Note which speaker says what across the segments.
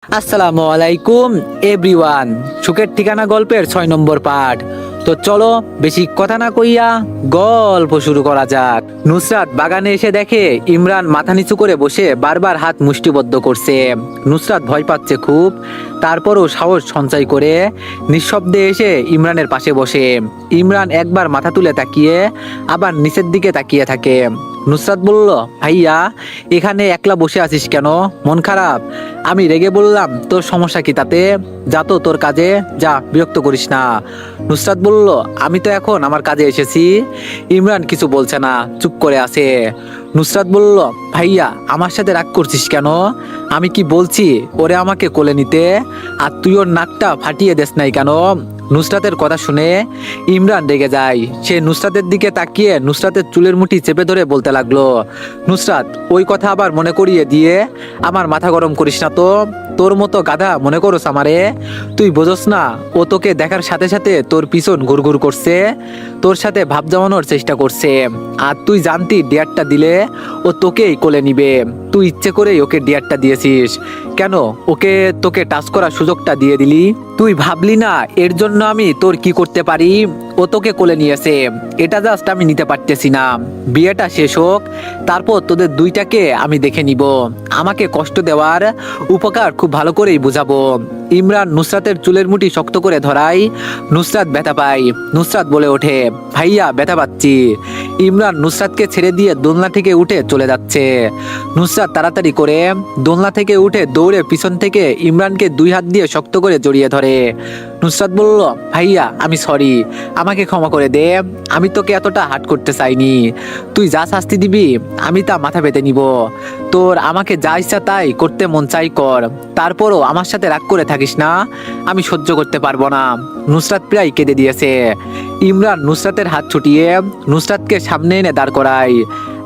Speaker 1: আসসালামু আলাইকুম এভরিওয়ান। সুখের ঠিকানা গল্পের 6 নম্বর পার্ট। তো চলো বেশি কথা না কইয়া গল্প শুরু করা যাক। নুসরাত বাগানে এসে দেখে ইমরান মাথা নিচু করে বসে বারবার হাত মুষ্টিবদ্ধ করছে। নুসরাত ভয় পাচ্ছে খুব, তারপরও সাহস সঞ্চয় করে নিঃশব্দে এসে ইমরানের পাশে বসে। ইমরান একবার মাথা তুলে তাকিয়ে আবার নিচের দিকে তাকিয়ে থাকে। নুসরাত বলল, ভাইয়া এখানে একলা বসে আছিস কেন? মন খারাপ? আমি রেগে বললাম, তোর সমস্যা কি তাতে? যা তো তোর কাজে যা, বিরক্ত করিস না। নুসরাত বলল, আমি তো এখন আমার কাজে এসেছি। ইমরান কিছু বলছে না, চুপ করে আছে। নুসরাত বলল, ভাইয়া আমার সাথে রাগ করছিস কেন? আমি কি বলছি ওরে আমাকে কোলে নিতে, আর তুই ওর নাকটা ফাটিয়ে দেস নাই কেন? নুসরাতের কথা শুনে ইমরান রেগে যায়। সে নুসরাতের দিকে তাকিয়ে নুসরাতের চুলের মুঠি চেপে ধরে বলতে লাগলো, নুসরাত ওই কথা আবার মনে করিয়ে দিয়ে আমার মাথা গরম করিস না তো। তোর মতো গাধা মনে করস আমারে? তুই বোঝস না ও তোকে দেখার সাথে সাথে তোর পিছন ঘুরঘুর করছে, তোর সাথে ভাব জমানোর চেষ্টা করছে। আর তুই জানতি ডিয়ারটা দিলে ও তোকেই কোলে নিবে। তুই ইচ্ছে করেই ওকে ডিয়ারটা দিয়েছিস। কেন ওকে তোকে টাচ করার সুযোগটা দিয়ে দিলি? তুই ভাবলি না এর জন্য আমি তোর কি করতে পারি? ও তোকে কোলে নিয়েছে, এটা জাস্ট আমি নিতে পারতেছি না। বিয়েটা শেষ হোক, তারপর তোদের দুইটাকে আমি দেখে নিব। আমাকে কষ্ট দেওয়ার উপকার খুব ভালো করেই বুঝাবো। ইমরান নুসরাতের চুলের মুঠি শক্ত করে ধরায় নুসরাত ব্যথা পায়। নুসরাত বলে ওঠে, ভাইয়া ব্যথা পাচ্ছি। ইমরান নুসরাতকে ছেড়ে দিয়ে দোলনা থেকে উঠে চলে যাচ্ছে। নুসরাত তাড়াতাড়ি করে দোলনা থেকে উঠে দৌড়ে পিছন থেকে ইমরানকে দুই হাত দিয়ে শক্ত করে জড়িয়ে ধরে। নুসরাত বলল, ভাইয়া আমি সরি, আমাকে ক্ষমা করে দে। আমি তোকে এতটা হার্ট করতে চাইনি। তুই যা শাস্তি দিবি আমি তা মাথা পেতে নিব। তোর আমাকে যা ইচ্ছা তাই করতে মন চাই কর, তারপরও আমার সাথে রাগ করে থাকিস না, আমি সহ্য করতে পারবো না। নুসরাত প্রায় কেঁদে দিয়েছে। ইমরান নুসরাতের হাত ছুটিয়ে নুসরাতকে সামনে এনে দাঁড় করায়।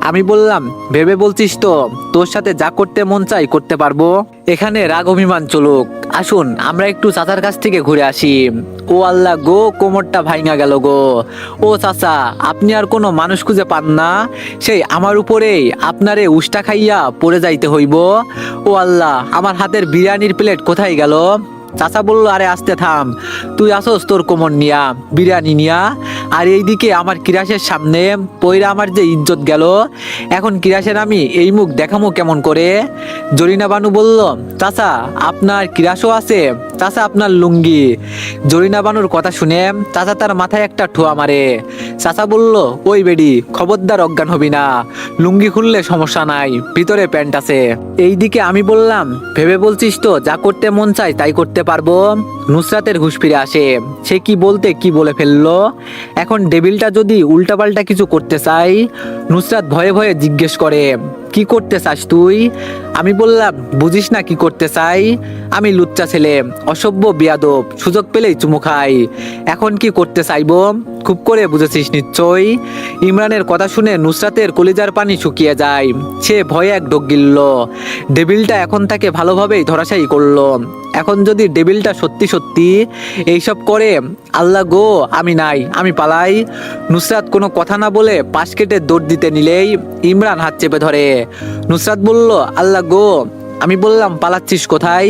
Speaker 1: আমি বললাম, ভেবে বলছিস তো তোর সাথে যা করতে মন চাই করতে পারবো? এখানে রাগ অভিমান চলুক, আসুন আমরা একটু চাচার কাছ থেকে ঘুরে আসি। ও আল্লাহ গো, কোমরটা ভাঙা গেল গো। ও চাচা, আপনি আর কোনো মানুষ খুঁজে পান না? সেই আমার উপরেই আপনারে উষ্টা খাইয়া পড়ে যাইতে হইব। ও আল্লাহ, আমার হাতের বিরিয়ানির প্লেট কোথায় গেল? চাচা বলল, আরে আস্তে থাম, তুই আসোস তোর কোমর নিয়া, বিরিয়ানি নিয়া। আর এইদিকে আমার কিরাসের সামনে পয়রা আমার যে ইজ্জত গেল, এখন কিরাসের আমি এই মুখ দেখামো কেমন করে? জরিনা বানু বলল, চাচা আপনার কিরাসও আছে? চাচা আপনার লুঙ্গি? জরিনা বানুর কথা শুনে চাচা তার মাথায় একটা ঠোয়া মারে। চাচা বলল, ওই বেডি খবরদার অজ্ঞান হবি না, লুঙ্গি খুললে সমস্যা নাই, ভিতরে প্যান্ট আছে। এইদিকে আমি বললাম, ভেবে বলছিস তো যা করতে মন চায় তাই করতে পারবো? নুসরাতের হুঁশ ফিরে আসে। সে কি বলতে কি বলে ফেললো। এখন ডেভিলটা যদি উল্টাপাল্টা কিছু করতে চাই? নুসরাত ভয়ে ভয়ে জিজ্ঞেস করে, কি করতে চাস তুই? আমি বললাম, বুঝিস না কি করতে চাই? আমি লুচ্চা ছেলে, অসভ্য বিয়াদব, সুযোগ পেলেই চুমু খাই। এখন কি করতে চাইবো খুব করে বুঝেছিস নিশ্চয়ই। ইমরানের কথা শুনে নুসরাতের কলিজার পানি শুকিয়ে যায়। সে ভয়ে এক ঢোক গিলল। ডেভিলটা এখন তাকে ভালোভাবেই ধরাশায়ী করলো। এখন যদি ডেভিলটা সত্যি সত্যি এইসব করে, আল্লাহ গো আমি নাই, আমি পালাই। নুসরাত কোনো কথা না বলে পাশ কেটে দৌড় দিতে নিলেই ইমরান হাত চেপে ধরে। নুসরাত বলল, আল্লাহ গো। আমি বললাম, পালাচ্ছিস কোথায়?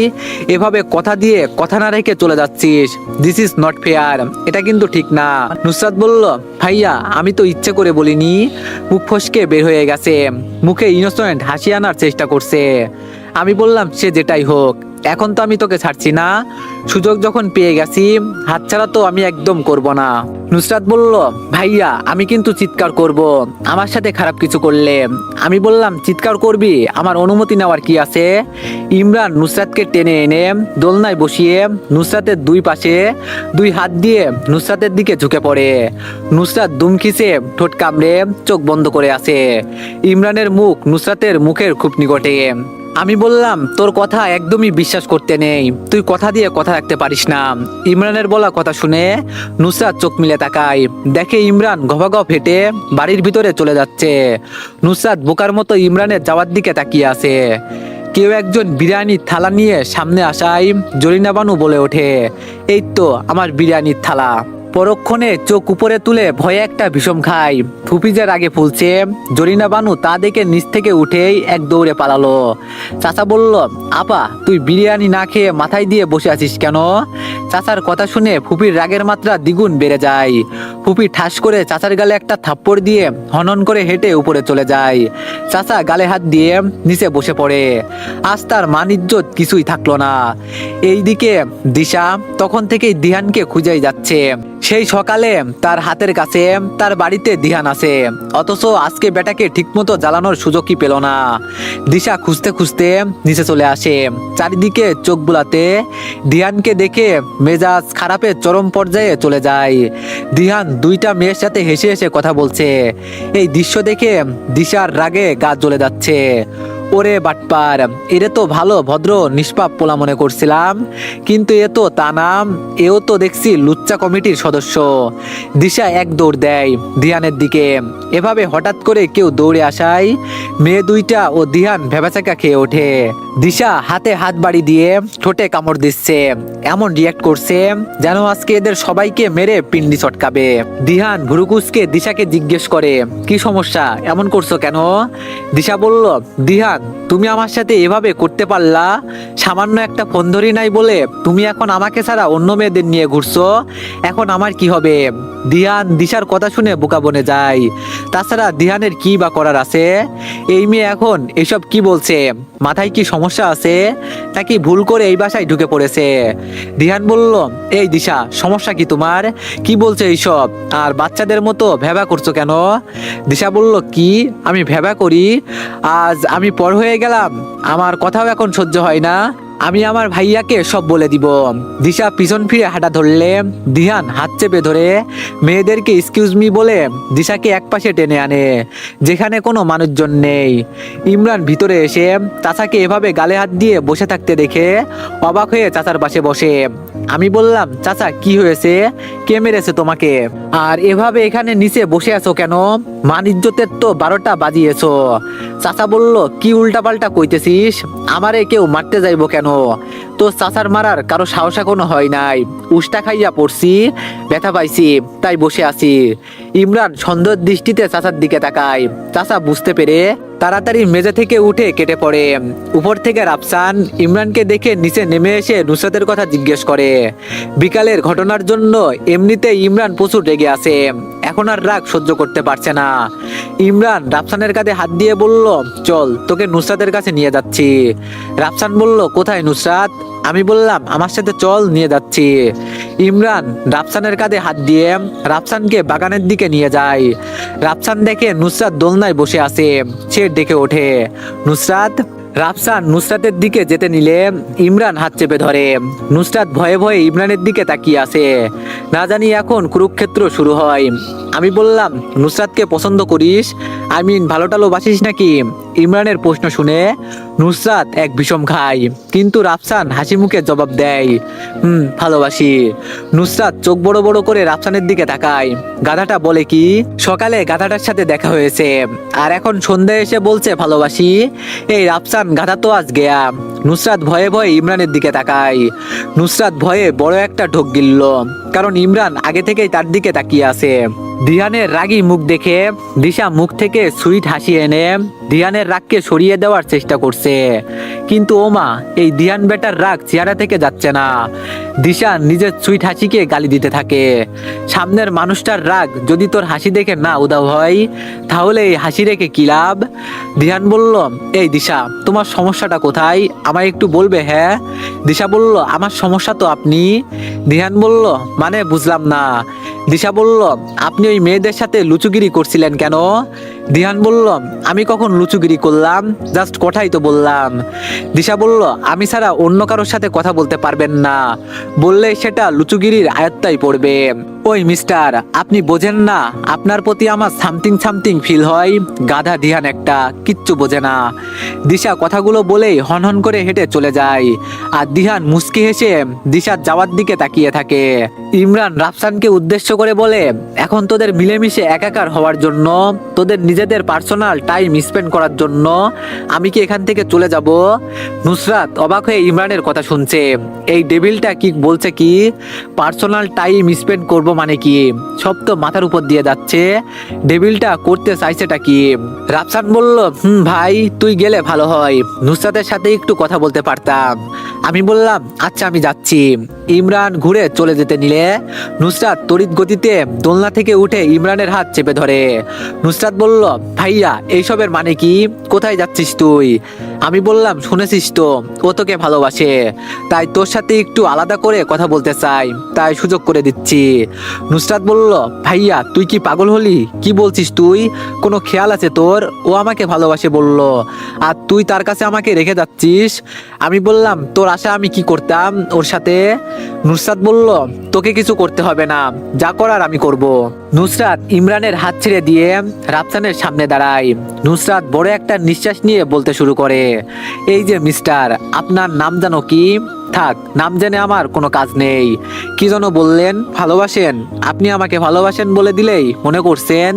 Speaker 1: এভাবে কথা দিয়ে কথা না রেখে চলে যাচ্ছিস, দিস ইজ নট ফেয়ার, এটা কিন্তু ঠিক না। নুসরাত বলল, ভাইয়া আমি তো ইচ্ছে করে বলিনি, মুখ ফসকে বের হয়ে গেছে। মুখে ইনোসেন্ট হাসি আনার চেষ্টা করছে। আমি বললাম, সে যেটাই হোক, এখন তো আমি তোকে ছাড়ছি না। সুযোগ যখন পেয়ে গেছি, হাতছাড়া তো আমি একদম করব না। নুসরাত বলল, ভাইয়া আমি কিন্তু চিৎকার করব আমার সাথে খারাপ কিছু করলে। আমি বললাম, চিৎকার করবি, আমার অনুমতি নেওয়ার কি আছে? ইমরান নুসরাতকে টেনে এনে দোলনায় বসিয়ে নুসরাতের দুই পাশে দুই হাত দিয়ে নুসরাতের দিকে ঝুঁকে পড়ে। নুসরাত দুম খিসে ঠোঁট কামড়ে চোখ বন্ধ করে আছে। ইমরানের মুখ নুসরাতের মুখের খুব নিকটে। আমি বললাম, তোর কথা একদমই বিশ্বাস করতে নেই, তুই কথা দিয়ে কথা রাখতে পারিস না। ইমরানের বলা কথা শুনে নুসরাত চোখ মিলে তাকায়, দেখে ইমরান গভাগভ হেঁটে বাড়ির ভিতরে চলে যাচ্ছে। নুসরাত বোকার মতো ইমরানের যাওয়ার দিকে তাকিয়ে আছে। কেউ একজন বিরিয়ানির থালা নিয়ে সামনে আসায় জরিনা বানু বলে ওঠে, এই তো আমার বিরিয়ানির থালা। পরক্ষণে চোখ উপরে তুলে ভয়ে একটা বিষম খায়। ফুপি যে রাগে ফুলছে, জরিনা বানু তা দেখে নিচ থেকে উঠেই এক দৌড়ে পালালো। চাচা বলল, আপা তুই বিরিয়ানি না খেয়ে মাথায় দিয়ে বসে আছিস কেন? চাচার কথা শুনে ফুপির রাগের মাত্রা দ্বিগুণ বেড়ে যায়। ফুপি ঠাস করে চাচার গালে একটা থাপ্পড় দিয়ে হনন করে হেঁটে উপরে চলে যায়। চাচা গালে হাত দিয়ে নিচে বসে পড়ে। আজ তার মান ইজ্জত কিছুই থাকলো না। এইদিকে দিশা তখন থেকেই দিহানকে খুঁজেই যাচ্ছে। সেই সকালে তার হাতের কাছে তার বাড়িতে দিহান আছে, অথচ আজকে বেটাকে ঠিকমতো জ্বালানোর সুযোগই পেল না। দিশা খুঁজতে খুঁজতে নিচে চলে আসে। চারিদিকে চোখ বুলাতে দিহানকে দেখে মেজাজ খারাপের চরম পর্যায়ে চলে যায়। দিহান দুইটা মেয়ের সাথে হেসে হেসে কথা বলছে। এই দৃশ্য দেখে দিশার রাগে গা জ্বলে যাচ্ছে। ওরে বাটপার, এরে তো ভালো ভদ্র নিষ্পাপ পোলা মনে করছিলাম, কিন্তু এ তো তা নাম, এও তো দেখছি লুচ্চা কমিটির সদস্য। দিশা এক দৌড় দেয় দিহানের দিকে। এভাবে হঠাৎ করে কেউ দৌড়ে আসায় মেয়ে দুইটা ও দিহান ভেবাচাকা খেয়ে ওঠে। দিশা হাতে হাত বাড়ি দিয়ে ঠোঁটে কামড় দিচ্ছে, এমন রিয়াক্ট করছে যেন আজকে এদের সবাইকে মেরে পিন্ডি চটকাবে। দিহান ভুরুকুসকে দিশাকে জিজ্ঞেস করে, কি সমস্যা, এমন করছো কেন? দিশা বলল, দিহান তুমি আমার সাথে এভাবে করতে পারলা? সামান্য একটা ফোন ধরি নাই বলে তুমি এখন আমাকে ছাড়া অন্য মেয়েদের নিয়ে ঘুরছো, এখন আমার কি হবে? দিহান দিশার কথা শুনে বোকা বনে যায়। তাছাড়া দিহানের কি বা করার আছে? এই মেয়ে এখন এসব কি বলছে? মাথায় কি সমস্যা আছে নাকি ভুল করে এই বাসায় ঢুকে পড়েছে? দিহান বলল, এই দিশা সমস্যা কি তোমার? কি বলছে এইসব? আর বাচ্চাদের মতো ভেবা করছো কেন? দিশা বলল, কি আমি ভেবা করি? আজ আমি পর হয়ে গেলাম, আমার কথাও এখন সহ্য হয় না, আমি আমার ভাইয়াকে সব বলে দিব। দিশা পিছন ফিরে হাঁটা ধরলে দিহান হাত চেপে ধরে মেয়েদেরকে এক্সকিউজ মি বলে দিশাকে একপাশে টেনে আনে, যেখানে কোনো মানুষজন নেই। ইমরান ভিতরে এসে চাচাকে এভাবে গালে হাত দিয়ে বসে থাকতে দেখে অবাক হয়ে চাচার পাশে বসে। আমি বললাম, চাচা কি হয়েছে? কে মেরেছে তোমাকে? আর এভাবে এখানে নিচে বসে আছো কেন? মান ইজ্জতের তো 12টা বাজিয়েছো। চাচা বলল, কি উল্টাপাল্টা কইতেছিস? আমারে কেউ মারতে যাইবো কেন? তো চাচার মারার কারো সাহস এখনো হয় নাই। উষ্টা খাইয়া পড়ছি, ব্যথা পাইছি, তাই বসে আছি। ইমরান সন্দেহের দৃষ্টিতে চাচার দিকে তাকায়। চাচা বুঝতে পেরে তাড়াতাড়ি মেঝে থেকে উঠে কেটে পড়ে। উপর থেকে রাফসান ইমরানকে দেখে নিচে নেমে এসে নুসরাতের কথা জিজ্ঞেস করে। বিকালের ঘটনার জন্য এমনিতে ইমরান প্রচুর রেগে আছে, এখন আর রাগ সহ্য করতে পারছে না। ইমরান রাফসানের কাঁধে হাত দিয়ে বলল, চল তোকে নুসরাতের কাছে নিয়ে যাচ্ছি। রাফসান বলল, কোথায় নুসরাত? আমি বললাম, আমার সাথে চল, নিয়ে যাচ্ছি। ইমরান রাফসানের কাঁধে হাত দিয়ে রাফসানকে বাগানের দিকে নিয়ে যায়। রাফসান দেখে নুসরাত দোলনায় বসে আছে, সে ডেকে ওঠে, নুসরাত। রাফসান নুসরাতের দিকে যেতে নিলে ইমরান হাত চেপে ধরে। নুসরাত ভয়ে ভয়ে ইমরানের দিকে তাকিয়ে আছে, না জানি এখন কুরুক্ষেত্র শুরু হয়। আমি বললাম, নুসরাতকে পছন্দ করিস? ভালো টালো বাসিস নাকি? ইমরানের প্রশ্ন শুনে নুসরাত এক বিষম খায়, কিন্তু রাফসান হাসি মুখে জবাব দেয়, ভালোবাসি। নুসরাত চোখ বড় বড় করে রাফসানের দিকে তাকায়। গাধাটা বলে কি, সকালে গাধাটার সাথে দেখা হয়েছে, আর এখন সন্ধ্যায় এসে বলছে ভালোবাসি? এই রাফসান গাধা তো আজ গেয়া। নুসরাত ভয়ে ভয়ে ইমরানের দিকে তাকায়। নুসরাত ভয়ে বড় একটা ঢোক গিলল, কারণ ইমরান আগে থেকেই তার দিকে তাকিয়ে আছে। দিহানের রাগী মুখ দেখে দিশা মুখ থেকে সুইট হাসি এনে দিহানের রাগকে সরিয়ে দেওয়ার চেষ্টা করছে, কিন্তু ওমা, এই দিহান বেটার রাগ চেহারা থেকে যাচ্ছে না। দিশা নিজের সুইট হাসিকে গালি দিতে থাকে। সামনের মানুষটার রাগ যদি তোর হাসি দেখে না উদাও হয়, তাহলে এই হাসি রেখে কি লাভ? দিহান বলল, এই দিশা তোমার সমস্যাটা কোথায়, আমায় একটু বলবে? হ্যাঁ। দিশা বলল, আমার সমস্যা তো আপনি। দিহান বলল, মানে বুঝলাম না। দিশা বলল, আপনি ওই মেয়েদের সাথে লুচুগিরি করছিলেন কেন? দিহান বলল, আমি কখন লুচুগিরি করলাম? জাস্ট কথাই তো বললাম। দিশা বলল, আমি ছাড়া অন্য কারোর সাথে কথা বলতে পারবেন না, বললে সেটা লুচুগিরির আয়ত্তায় পড়বে। ওই মিস্টার, আপনি বোঝেন না আপনার প্রতি আমার সামথিং সামথিং ফিল হয়? গাধা দিহান একটা, কিচ্ছু বোঝে না। দিশা কথাগুলো বলেই হনহন করে হেঁটে চলে যায়, আর দিহান মুচকি হেসে দিশার যাওয়ার দিকে তাকিয়ে থাকে। ইমরান রাফসানকে উদ্দেশ্য করে বলে, এখন তোদের মিলেমিশে একাকার হওয়ার জন্য তোদের নিজেদের পার্সোনাল টাইম স্পেন্ড করার জন্য আমি কি এখান থেকে চলে যাব? নুসরাত অবাক হয়ে ইমরানের কথা শুনছে। এই ডেভিলটা কি বলছে কি পার্সোনাল টাইম স্পেন্ড করব মানে কি? সব তো মাথার উপর দিয়ে যাচ্ছে। ডেভিলটা করতে চাইছেটা কি? রাফসান বলল, ভাই তুই গেলে ভালো হয়, নুসরাতের সাথে একটু কথা বলতে পারতাম। আমি বললাম আচ্ছা আমি যাচ্ছি। ইমরান ঘুরে চলে যেতে নিলে নুসরাত তড়িৎ গতিতে দোলনা থেকে উঠে ইমরানের হাত চেপে ধরে। নুসরাত বলল, ভাইয়া এইসবের মানে কি? কোথায় যাচ্ছিস তুই? আমি বললাম, শুনেছিস তো ও তোকে ভালোবাসে, তাই তোর সাথে একটু আলাদা করে কথা বলতে চাই, তাই সুযোগ করে দিচ্ছি। নুসরাত বলল, ভাইয়া তুই কি পাগল হলি? কি বলছিস তুই? কোনো খেয়াল আছে তোর? ও আমাকে ভালোবাসে বলল, আর তুই তার কাছে আমাকে রেখে যাচ্ছিস। আমি বললাম, তোর আশা আমি কি করতাম ওর সাথে? নুসরাত বলল, তোকে কিছু করতে হবে না, যা করার আমি করব। নুসরাত ইমরানের হাত ছেড়ে দিয়ে রাফসানের সামনে দাঁড়ায়। নুসরাত বড় একটা নিঃশ্বাস নিয়ে বলতে শুরু করে, এই যে মিস্টার, আপনার নাম জানো কি? থাক, নাম জেনে আমার কোনো কাজ নেই। কি যেন বললেন? ভালোবাসেন? আপনি আমাকে ভালোবাসেন বলে দিলেই মনে করছেন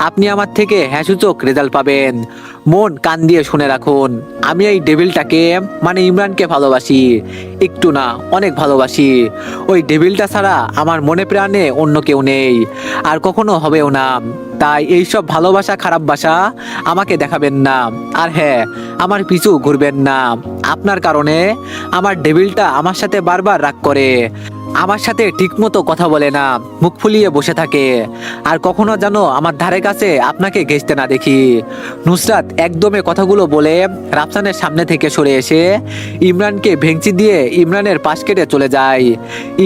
Speaker 1: আপনি আমার থেকে হ্যাঁসূচক রেজাল্ট পাবেন? মন কান দিয়ে শুনে রাখুন, আমি এই ডেভিলটাকে মানে ইমরানকে ভালোবাসি। একটু না, অনেক ভালোবাসি। ওই ডেভিলটা ছাড়া আমার মনে প্রাণে অন্য কেউ নেই, আর কখনো হবেও না। তাই এইসব ভালোবাসা খারাপ বাসা আমাকে দেখাবেন না। আর হ্যাঁ, আমার পিছু ঘুরবেন না। আপনার কারণে আমার ডেভিলটা আমার সাথে বারবার রাগ করে, আমার সাথে ঠিকমতো কথা বলে না, মুখ ফুলিয়ে বসে থাকে, আর কখনো যেন আমার ধারে কাছে আপনাকে ঘেঁষতে না দেখি। নুসরাত একদমে কথাগুলো বলে রাফসানের সামনে থেকে সরে এসে ইমরানকে ভেঙচি দিয়ে ইমরানের পাশ কেটে চলে যায়।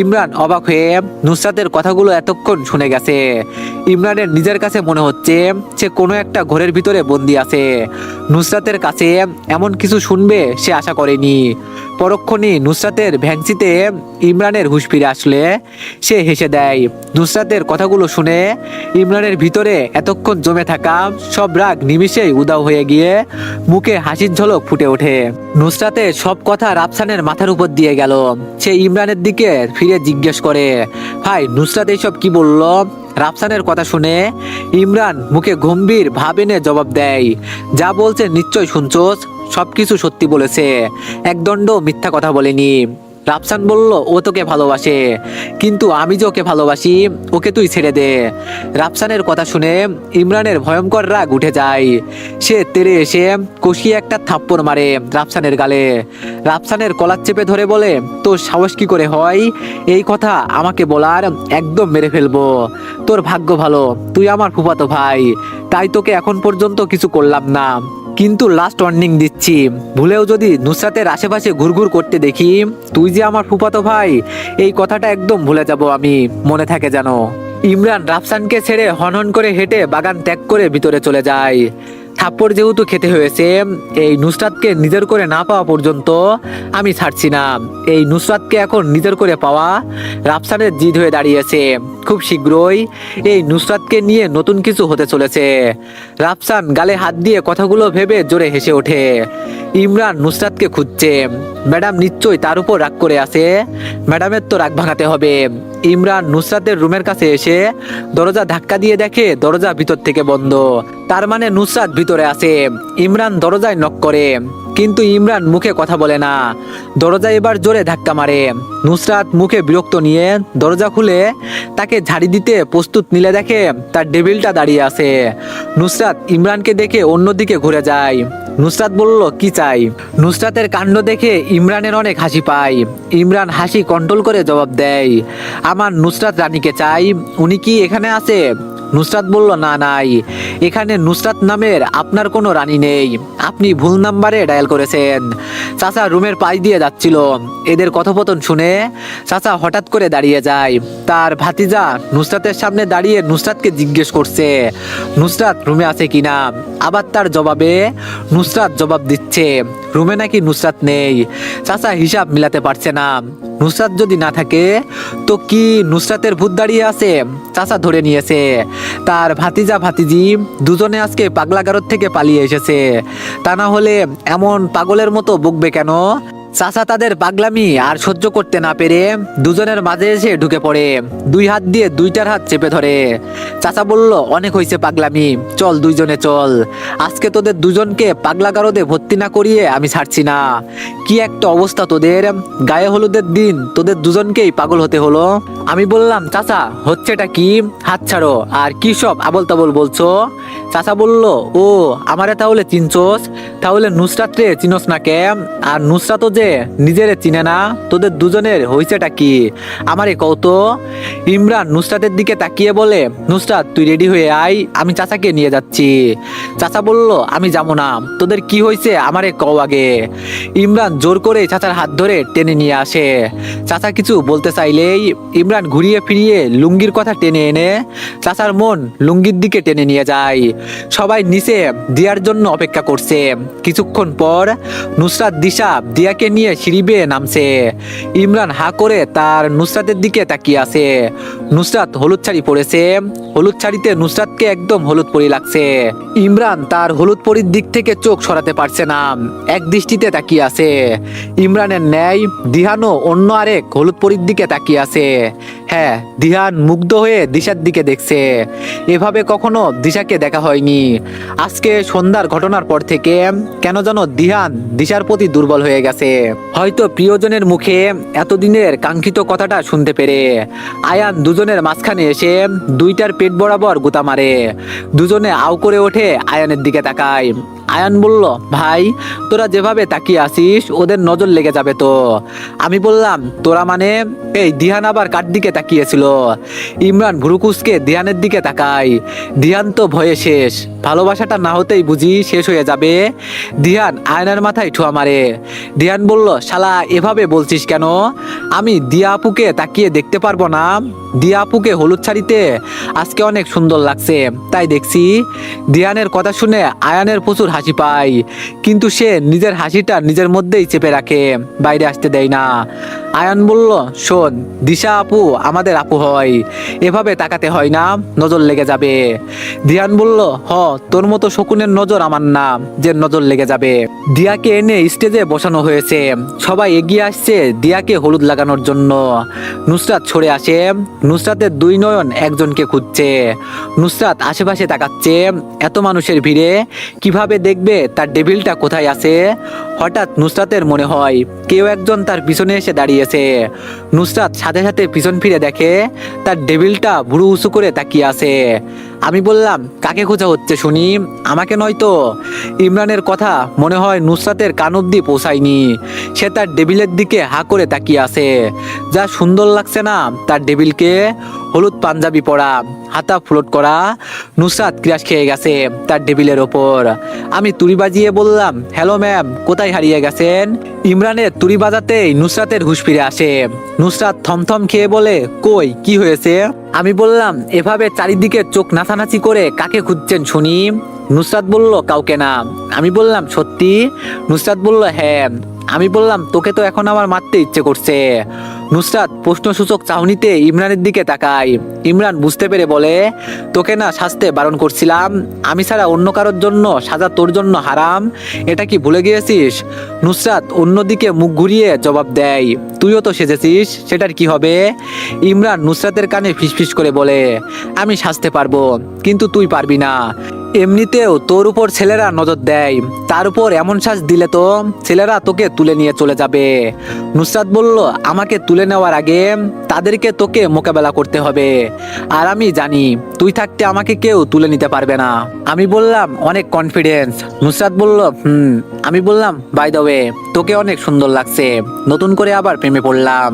Speaker 1: ইমরান অবাক হয়ে নুসরাতের কথাগুলো এতক্ষণ শুনে গেছে। ইমরানের নিজের কাছে মনে হচ্ছে সে কোনো একটা ঘরের ভিতরে বন্দি আছে। নুসরাতের কাছে এমন কিছু শুনবে সে আশা করেনি। পরক্ষণই নুসরাতের ভ্যাংচিতে ইমরানের হুঁশ ফিরে আসলে সে হেসে দেয়। নুসরাতের কথাগুলো শুনে ইমরানের ভিতরে এতক্ষণ জমে থাকা সব রাগ নিমিষেই উধাও হয়ে গিয়ে মুখে হাসির ঝলক ফুটে ওঠে। নুসরাতের সব কথা রাফসানের মাথার উপর দিয়ে গেল। সে ইমরানের দিকে ফিরে জিজ্ঞেস করে, ভাই নুসরাত এইসব কি বলল? রাফসানের কথা শুনে ইমরান মুখে গম্ভীর ভাব এনে জবাব দেয়, যা বলছে নিশ্চয় শুনছোস, সবকিছু সত্যি বলেছে, একদণ্ড মিথ্যা কথা বলেনি। রাফসান বলল, ও তোকে ভালোবাসে, কিন্তু আমি যে ওকে ভালোবাসি, ওকে তুই ছেড়ে দে। রাফসানের কথা শুনে ইমরানের ভয়ঙ্কর রাগ উঠে যায়। সে তেড়ে এসে কষিয়ে একটা থাপ্পড় মারে রাফসানের গালে। রাফসানের কলার চেপে ধরে বলে, তোর সাহস কি করে হয় এই কথা আমাকে বলার? একদম মেরে ফেলবো। তোর ভাগ্য ভালো তুই আমার ফুফাতো ভাই, তাই তোকে এখন পর্যন্ত কিছু করলাম না, কিন্তু লাস্ট ওয়ার্নিং দিচ্ছি, ভুলেও যদি নুসরাতের আশেপাশে ঘুরঘুর করতে দেখি, তুই যে আমার ফুফাতো ভাই এই কথাটা একদম ভুলে যাব আমি, মনে থাকে যেন। ইমরান রাফসানকে ছেড়ে হনহন করে হেঁটে বাগান ত্যাগ করে ভিতরে চলে যায়। থাপ্পড় যেহেতু খেতে হয়েছে, এই নুসরাতকে নিজের করে না পাওয়া পর্যন্ত আমি ছাড়ছি না। এই নুসরাতকে এখন নিজের করে পাওয়া রাফসানের জিদ হয়ে দাঁড়িয়েছে। খুব শীঘ্রই এই নুসরাতকে নিয়ে নতুন কিছু হতে চলেছে। রাফসান গালে হাত দিয়ে কথাগুলো ভেবে জোরে হেসে ওঠে। ইমরান নুসরাতকে খুঁজছে। ম্যাডাম নিশ্চয়ই তার উপর রাগ করে আছে, ম্যাডামের তো রাগ ভাঙাতে হবে। ইমরান নুসরাতের রুমের কাছে এসে দরজা ধাক্কা দিয়ে দেখে দরজা ভিতর থেকে বন্ধ। তার মানে নুসরাত ভিতরে আছে। ইমরান দরজায় নক করে, কিন্তু ইমরান মুখে কথা বলে না। দরজা এবার জোরে ধাক্কা মারে। নুসরাত মুখে বিরক্ত নিয়ে দরজা খুলে তাকে ঝাড়ি দিতে প্রস্তুত নিলে দেখে তার ডেভিলটা দাঁড়িয়ে আছে। নুসরাত ইমরানকে দেখে অন্যদিকে ঘুরে যায়। নুসরাত বলল, কি চাই? নুসরাতের কাণ্ড দেখে ইমরানের অনেক হাসি পায়। ইমরান হাসি কন্ট্রোল করে জবাব দেয়, আমার নুসরাত রানীকে চাই, উনি কি এখানে আছে? নুসরাত বলল, না নাই, এখানে নুসরাত নামের আপনার কোনো রানী নেই, আপনি ভুল নাম্বারে ডায়াল করেছেন। চাচা রুমের পাশ দিয়ে যাচ্ছিল। এদের কথোপকথন শুনে চাচা হঠাৎ করে দাঁড়িয়ে যায়। তার ভাতিজা নুসরাতের সামনে দাঁড়িয়ে নুসরাতকে জিজ্ঞেস করছে নুসরাত রুমে আছে কিনা। আবার তার জবাবে নুসরাত জবাব দিচ্ছে রুমে নাকি নুসরাত নেই। চাচা হিসাব মিলাতে পারছে না। নুসরাত যদি না থাকে তো কি নুসরাতের ভূত দাঁড়িয়ে আছে? চাচা ধরে নিয়েছে তার ভাতিজা ভাতিজি দুজনে আজকে পাগলাগারদ থেকে পালিয়ে এসেছে। তা না হলে এমন পাগলের মতো বকবে কেন? চাচা তাদের পাগলামি আর সহ্য করতে না পেরে দুজনের মাঝে এসে ঢুকে পড়ে, দুই হাত দিয়ে দুইটার হাত চেপে ধরে। চাচা বলল, অনেক হয়েছে পাগলামি, চল দুইজনে চল, আজকে তোদের দুজনকে পাগলা গারদে ভর্তি না করিয়ে আমি ছাড়ছি না। কি একটা অবস্থা তোদের, গায়ে হলুদের দিন তোদের দুজনকেই পাগল হতে হলো। আমি বললাম, চাচা হচ্ছেটা কি, হাত ছাড়ো, আর কি সব আবল তাবল বলছো? চাচা বলল, ও আমারে তাহলে চিনছোস, তাহলে নুসরাত রে চিনস না কে? আর নুসরাতও যে নিজেরে চিনে না, তোদের দুজনের হইছেটা কি আমারে কও তো। ইমরান নুসরাতের দিকে তাকিয়ে বলে, নুসরাত তুই রেডি হয়ে আয়, আমি চাচাকে নিয়ে যাচ্ছি। চাচা বলল, আমি যাবো না, তোদের কি হয়েছে আমারে কও আগে। ইমরান জোর করে চাচার হাত ধরে টেনে নিয়ে আসে। চাচা কিছু বলতে চাইলেই ইমরান ঘুরিয়ে ফিরিয়ে লুঙ্গির কথা টেনে এনে চাচার মন লুঙ্গির দিকে টেনে নিয়ে যায়। সবাই নিচে দিয়ার জন্য অপেক্ষা করছে। কিছুক্ষণ পর নুসরাত দিশা দিয়াকে নিয়ে সিঁড়ি বেয়ে নামছে। ইমরান হা করে তার নুসরাতের দিকে তাকিয়ে আছে। নুসরাত হলুদ শাড়ি পরেছে, হলুদ শাড়িতে নুসরাতকে একদম হলুদ পরি লাগছে। ইমরান তার হলুদ পরির দিক থেকে চোখ সরাতে পারছে না, এক দৃষ্টিতে তাকিয়ে আছে। ইমরানের ন্যায় দিহানও অন্য আরেক হলুদ পরির দিকে তাকিয়ে আছে। হ্যাঁ, দিহান মুগ্ধ হয়ে দিশার দিকে দেখছে। এভাবে কখনো দিশাকে দেখা হয়নি। আজকে সন্ধ্যার ঘটনার পর থেকে কেন যেন দিহান দিশার প্রতি দুর্বল হয়ে গেছে। হয়তো প্রিয়জনের মুখে এতদিনের কাঙ্ক্ষিত কথাটা শুনতে পেরে আয়ান দুজনের মাঝখানে এসে দুইটার পেট বরাবর গুতা মারে। দুজনে আউ করে ওঠে, আয়ানের দিকে তাকায়। আয়ান বলল, ভাই তোরা যেভাবে তাকিয়ে আসিস ওদের নজর লেগে যাবে তো। আমি বললাম, তোরা মানে? এই দিহান আবার কার দিকে তাকিয়েছিল? ইমরান ভুরুকুসকে দিহানের দিকে তাকায়। দিহান তো ভয়ে শেষ, ভালোবাসাটা না হতেই বুঝি শেষ হয়ে যাবে। দিহান আয়নার মাথায় ঠুয়া মারে। দিহান বলল, শালা এভাবে বলছিস কেন? আমি দিয়া আপুকে তাকিয়ে দেখতে পারবো না? দিয়া আপুকে হলুদ শাড়িতে আজকে অনেক সুন্দর লাগছে, তাই দেখছি। দিহানের কথা শুনে আয়ানের প্রচুর হাসি পায়, কিন্তু সে নিজের হাসিটা নিজের মধ্যেই চেপে রাখে, বাইরে আসতে দেয় না। আয়ান বলল, শোন, দিশা আপু আমাদের আপু হয়, এভাবে তাকাতে হয় না, নজর লেগে যাবে। দিয়ান বলল, হ, তোর মতো শকুনের নজর আমার না যে নজর লেগে যাবে। দিয়াকে এনে স্টেজে বসানো হয়েছে, সবাই এগিয়ে আসছে দিয়াকে হলুদ লাগানোর জন্য। নুসরাত সরে আসে, নুসরাতের দুই নয়ন একজনকে খুঁজছে। নুসরাত আশেপাশে তাকাচ্ছে, এত মানুষের ভিড়ে কিভাবে দেখবে তার ডেভিলটা কোথায় আছে। হঠাৎ নুসরাতের মনে হয় কেউ একজন তার পিছনে এসে দাঁড়িয়েছে। নুসরাত সাথে সাথে পিছন ফিরে দেখে তার ডেভিলটা ভুরু উঁচু করে তাকিয়ে আছে। আমি বললাম, কাকে খোঁজা হচ্ছে শুনি? আমাকে নয়তো? ইমরানের কথা মনে হয় নুসরাতের কান অব্দি পৌঁছায়নি। সে তার ডেভিলের দিকে হা করে তাকিয়ে আছে। যা সুন্দর লাগছে না তার ডেভিলকে, হলুদ পাঞ্জাবি পরা, হাতা ফ্লোট করা। নুসরাত ক্রাশ খেয়ে গেছে তার ডেবিলের ওপর। আমি তুড়ি বাজিয়ে বললাম, হ্যালো ম্যাম, কোথায় হারিয়ে গেছেন? ইমরানের তুড়ি বাজাতেই নুসরাতের হুঁশ ফিরে আসে। নুসরাত থমথম খেয়ে বলে, কই, কি হয়েছে? আমি বললাম, এভাবে চারিদিকে চোখ নাচানাচি করে কাকে খুঁজছেন শুনি? নুসরাত বলল, কাউকে না। আমি বললাম, সত্যি? নুসরাত বলল, হ্যাঁ। আমি বললাম, তোকে তো এখন আমার মারতে ইচ্ছে করছে। নুসরাত প্রশ্নসূচক চাহনিতে ইমরানের দিকে তাকায়। ইমরান বুঝতে পেরে বলে, তোকে না সাজতে বারণ করছিলাম? আমি ছাড়া অন্য কারোর জন্য সাজা তোর জন্য হারাম, এটা কি ভুলে গিয়েছিস? নুসরাত অন্যদিকে মুখ ঘুরিয়ে জবাব দেয়, তুইও তো সেজেছিস, সেটার কি হবে? ইমরান নুসরাতের কানে ফিসফিস করে বলে, আমি সাজতে পারবো, কিন্তু তুই পারবি না। এমনিতেও তোর উপর ছেলেরা নজর দেয়, তার উপর এমন সাজ দিলে তো ছেলেরা তোকে তুলে নিয়ে চলে যাবে। নুসরাত বলল, আমাকে তুলে নেওয়ার আগে তাদেরকে তোকে মোকাবেলা করতে হবে, আর আমি জানি তুই থাকতে আমাকে কেউ তুলে নিতে পারবে না। আমি বললাম, অনেক কনফিডেন্স। নুসরাত বলল, আমি বললাম, বাই দ্য ওয়ে, তোকে অনেক সুন্দর লাগছে, নতুন করে আবার প্রেমে পড়লাম।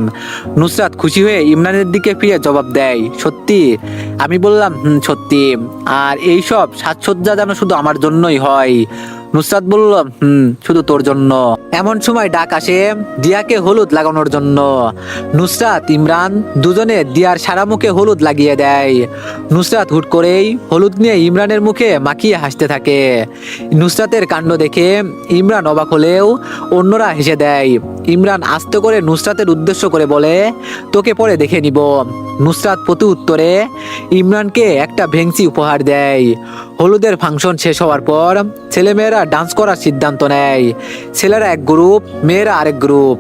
Speaker 1: নুসরাত খুশি হয়ে ইমরানের দিকে ফিরে জবাব দেয়, সত্যি? আমি বললাম, সত্যি। আর এইসব সাজসজ্জা যেন শুধু আমার জন্যই হয়। নুসরাত বলল, শুধু তোর জন্য। এমন সময় ডাক আসে দিয়াকে হলুদ লাগানোর জন্য। নুসরাত ইমরান দুজনে দিয়ার সারা মুখে হলুদ লাগিয়ে দেয়। নুসরাত হুট করেই হলুদ নিয়ে ইমরানের মুখে মাখিয়ে হাসতে থাকে। নুসরাতের কাণ্ড দেখে ইমরান অবাক হলেও অন্যরা হেসে দেয়। ইমরান আস্তে করে নুসরাতের উদ্দেশ্য করে বলে, তোকে পরে দেখে নিব। নুসরাত প্রতি উত্তরে ইমরানকে একটা ভেংচি উপহার দেয়। হলুদের ফাংশন শেষ হওয়ার পর ছেলেমেয়েরা ডান্স করার সিদ্ধান্ত নেয়। ছেলেরা এক গ্রুপ, মেয়েরা আরেক গ্রুপ।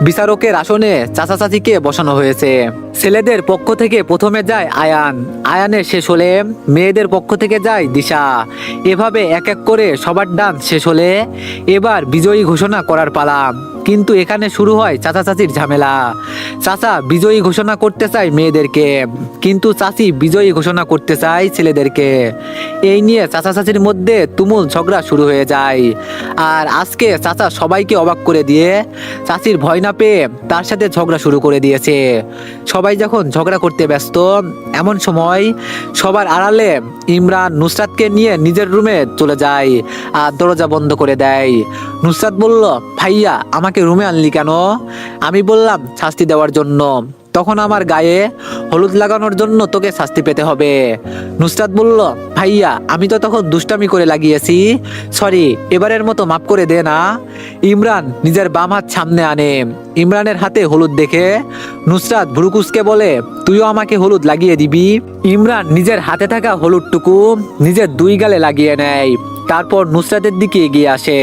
Speaker 1: বিচারকের আসনে চাচা চাচিকে বসানো হয়েছে। ছেলেদের পক্ষ থেকে প্রথমে যায় আয়ান, আয়ানের শেষ হলে মেয়েদের পক্ষ থেকে যায় দিশা। এভাবে এক এক করে সবার ডান্স শেষ হলে এবার বিজয়ী ঘোষণা করার পালা। কিন্তু এখানে শুরু হয় চাচা চাচির ঝামেলা। চাচা বিজয়ী ঘোষণা করতে চায় মেয়েদেরকে, কিন্তু চাচি বিজয়ী ঘোষণা করতে চায় ছেলেদেরকে। এই নিয়ে চাচা চাচির মধ্যে তুমুল ঝগড়া শুরু হয়ে যায়। আর আজকে চাচা সবাইকে অবাক করে দিয়ে চাচির ভয় না পেয়ে তার সাথে ঝগড়া শুরু করে দিয়েছে। সবাই যখন ঝগড়া করতে ব্যস্ত, এমন সময় সবার আড়ালে ইমরান নুসরাতকে নিয়ে নিজের রুমে চলে যায় আর দরজা বন্ধ করে দেয়। নুসরাত বলল, ভাইয়া আমাকে রুমে আনলি কেন? আমি বললাম শাস্তি দেওয়ার জন্য। তখন আমার গায়ে হলুদ লাগানোর জন্য তোকে শাস্তি পেতে হবে। নুসরাত বলল, ভাইয়া আমি তো তখন দুষ্টামি করে লাগিয়েছি, সরি, এবারের মতো মাফ করে দে না। ইমরান নিজের বাম হাত সামনে আনে। ইমরানের হাতে হলুদ দেখে নুসরাত ভ্রুকুসকে বলে, তুইও আমাকে হলুদ লাগিয়ে দিবি? ইমরান নিজের হাতে থাকা হলুদটুকু নিজের দুই গালে লাগিয়ে নেয়। তারপর নুসরাতের দিকে এগিয়ে আসে।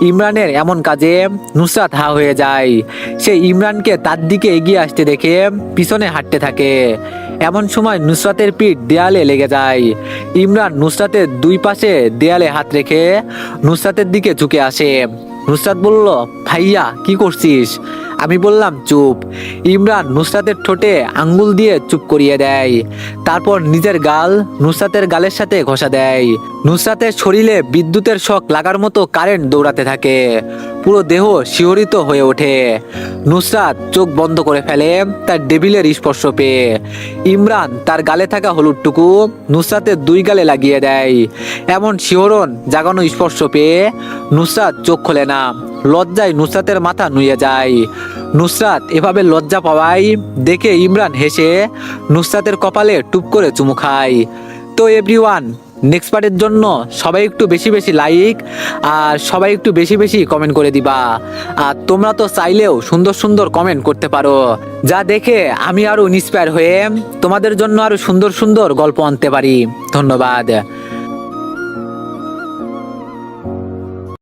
Speaker 1: ইমরানের এমন কাজে নুসরাত হা হয়ে যায়। সে ইমরানকে তার দিকে এগিয়ে আসতে দেখে পিছনে হাঁটতে থাকে। এমন সময় নুসরাতের পিঠ দেয়ালে লেগে যায়। ইমরান নুসরাতের দুই পাশে দেয়ালে হাত রেখে নুসরাতের দিকে ঝুঁকে আসে। নুসরাত বলল, ভাইয়া কি করছিস? আমি বললাম চুপ। ইমরান নুসরাতের ঠোঁটে আঙ্গুল দিয়ে চুপ করিয়ে দেয়। তারপর নিজের গাল নুসরাতের গালের সাথে ঘষা দেয়। নুসরাতের শরীরে বিদ্যুতের শক লাগার মতো কারেন্ট দৌড়াতে থাকে। পুরো দেহ শিহরিত হয়ে ওঠে। নুসরাত চোখ বন্ধ করে ফেলে তার ডেভিলের স্পর্শ পেয়ে। ইমরান তার গালে থাকা হলুদটুকু নুসরাতের দুই গালে লাগিয়ে দেয়। এমন শিহরণ জাগানো স্পর্শ পেয়ে নুসরাত চোখ খোলে না। লজ্জায় নুসরাতের মাথা নুয়ে যায়। নুসরাত এভাবে লজ্জা পাওয়ায় দেখে ইমরান হেসে নুসরাতের কপালে টুপ করে চুমু খায়। তো এভরিওয়ান, নেক্সট পার্টের জন্য সবাই একটু বেশি বেশি লাইক আর সবাই একটু বেশি বেশি কমেন্ট করে দিবা। আর তোমরা তো চাইলেও সুন্দর সুন্দর কমেন্ট করতে পারো, যা দেখে আমি আরো ইন্সপায়ার হয়ে তোমাদের জন্য আরো সুন্দর সুন্দর গল্প আনতে পারি। ধন্যবাদ।